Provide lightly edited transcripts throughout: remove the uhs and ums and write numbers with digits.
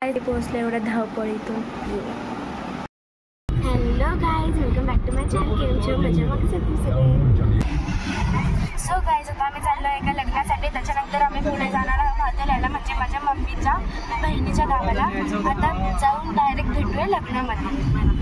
पोहोचलं एवढ्या धावपळीतून. Hello guys, welcome back to my channel. केम छो मजा मग सगळे. सो गाईज, आता आम्ही चाललो एका लग्नासाठी. त्याच्यानंतर आम्ही पुढे जाणार आहोत भादल्याला, म्हणजे माझ्या मम्मीच्या बहिणीच्या गावाला. आता जाऊन डायरेक्ट भेटूया लग्नामध्ये.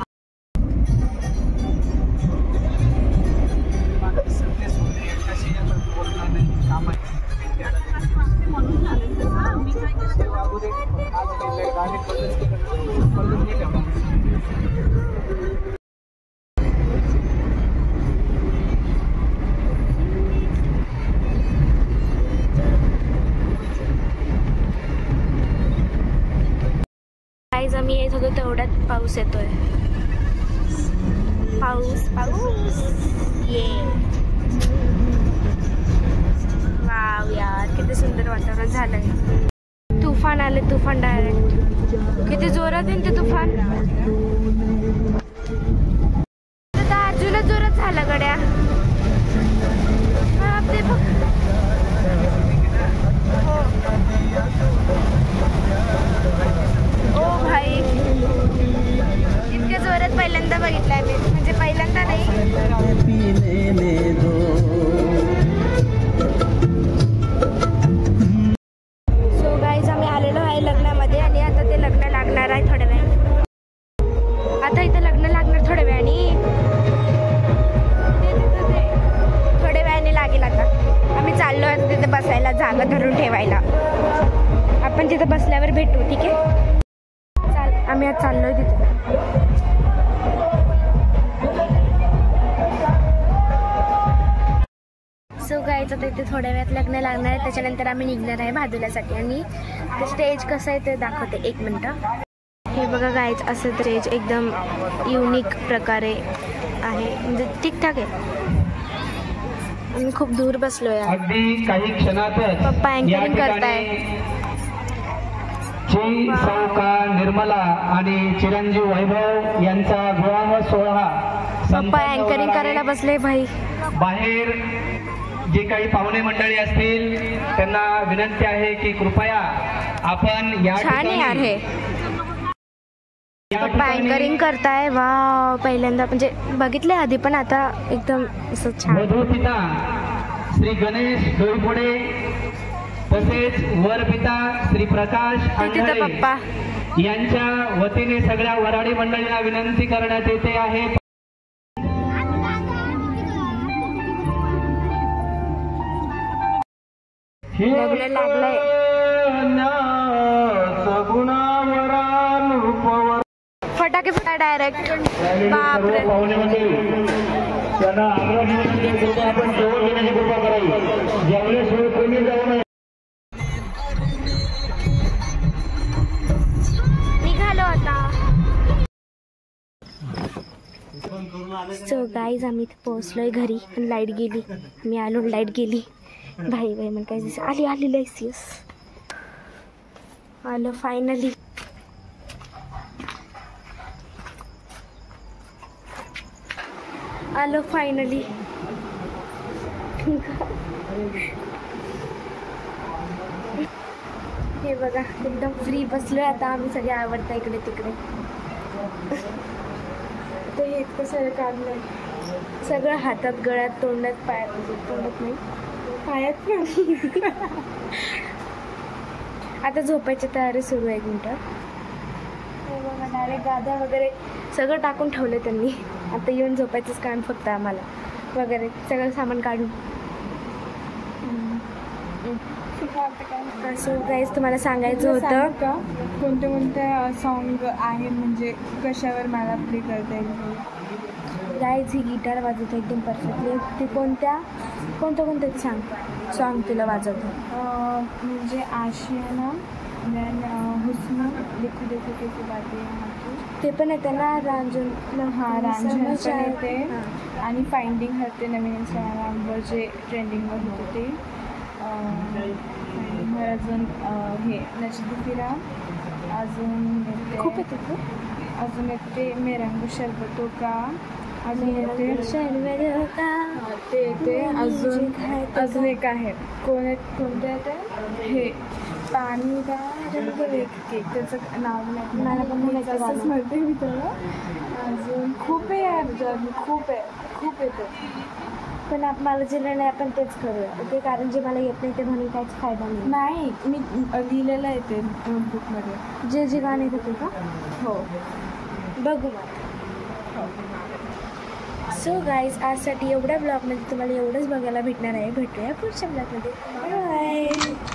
आम्ही येत होतो तेवढ्यात पाऊस येतोय. पाऊस पाऊस ये. वाव यार, किती सुंदर वातावरण झालंय. तुफान आले, तुफान डायरेक्ट. किती जोरात आहे ते तुफान. आता अजूनच जोरात झाला गड्या. ते बघ. हो ओ भाई, इतक्या जोरात पहिल्यांदा बघितलाय मी. म्हणजे पहिल्यांदा नाही. सो गाईज, आम्ही आलेलो आहे लग्नामध्ये आणि आता ते लग्न लागणार आहे थोड्या वेळाने. आता इथं लग्न लागणार थोड्या वेळाने. थोड्या वेळाने लागेल. आता आम्ही चाललो आता तिथे बसायला, जागा धरून ठेवायला. आपण तिथे बसल्यावर भेटू, ठीक आहे. आम्ही आज चाललोय तिथे. सो गाईज, आता इथे थोड्या वेळात लग्न लागणार आहे. त्याच्यानंतर आम्ही निघणार आहे भादुल्यासाठी. आणि ते स्टेज कसं आहे ते दाखवते, एक मिनटं. हे बघा गाईज, असं स्टेज एकदम युनिक प्रकारे आहे. म्हणजे ठीकठाक आहे. आम्ही खूप दूर बसलोय. पप्पा अँकरिंग करताय. सौका निर्मला आणि चिरंजीव वैभव यांचा विवाह सोहळा. पप्पा अँकरिंग करायला बसले भाई. बाहेर जे काही पाहुणे मंडळी असतील त्यांना विनंती आहे की कृपया आपण या छान आहे यार हे. पप्पा अँकरिंग करताय. वा, पहिल्यांदा म्हणजे बघितले आधी, पण आता एकदम असं छान. वधू पिता श्री गणेश डोईफोडे, तसेच वर पिता श्री प्रकाश पप्पा यांच्या वतीने सगळ्या वराडी मंडळींना विनंती करण्यात येते आहे. लग्न लागलंय. फटाके फुटा डायरेक्ट. बापरे. निघालो आता. सो गाईज, आम्ही इथे पोहोचलोय घरी. लाईट गेली. मी आलो, लाईट गेली. भाई भाई मग काय दिसत. आली आली लाईसियस. आलो फायनली. आलो फायनली. हे बघा, एकदम फ्री बसलोय आता आम्ही सगळे. आवडतं इकडे तिकडे. ते हे इतकं सगळं काढलंय. सगळं हातात, गळ्यात, तोंडात, पायात. तोंडात नाही, पायात पण. आता झोपायची तयारी सुरू आहे. एक मिनटं. हे बघा, डायरेक्ट गाद्या वगैरे सगळं टाकून ठेवलं त्यांनी. आता येऊन झोपायचंच काम फक्त आम्हाला वगैरे. सगळं सामान काढून. असं गाईज, तुम्हाला सांगायचं होतं का कोणते कोणते सॉन्ग आहे, म्हणजे कशावर मला प्ले करता येईल. गाईज, ही गिटार वाजवते एकदम परफेक्टली. ती कोणत्या सांग सॉन्ग तिला वाजवतं. म्हणजे आशियाना, देन हुस्न, देखो देखो कैसी बातें यहाँ की. ते पण येते ना. रांझण. हां, रांझण पण येते. आणि फाइंडिंग हर ते नवीन इंस्टाग्रामवर जे ट्रेंडिंगवर होतं ते. अजून हे नचती फिरा. अजून खूप येते ते. अजून येते मेरंग शरबतो का. अजून येते ते येते. अजून एक आहे. कोणते येते हे. पाणी एक केक त्याचं नाव नाही मला पण नाही माहिती असंच गाणं. म्हणते मी त्याला. अजून खूप आहे यार जर्नी, खूप येतं. पण मला जे नाही आपण तेच करूया ओके, कारण जे मला येत नाही ते म्हणून काहीच फायदा नाही. नाही मी लिहिलेलं आहे ते नोटबुकमध्ये. जे गाणे होते का हो बघू मग. सो गाईज आजसाठी एवढ्या ब्लॉगमध्ये तुम्हाला एवढंच बघायला भेटणार आहे. भेटूया पुढच्या ब्लॉगमध्ये. बाय.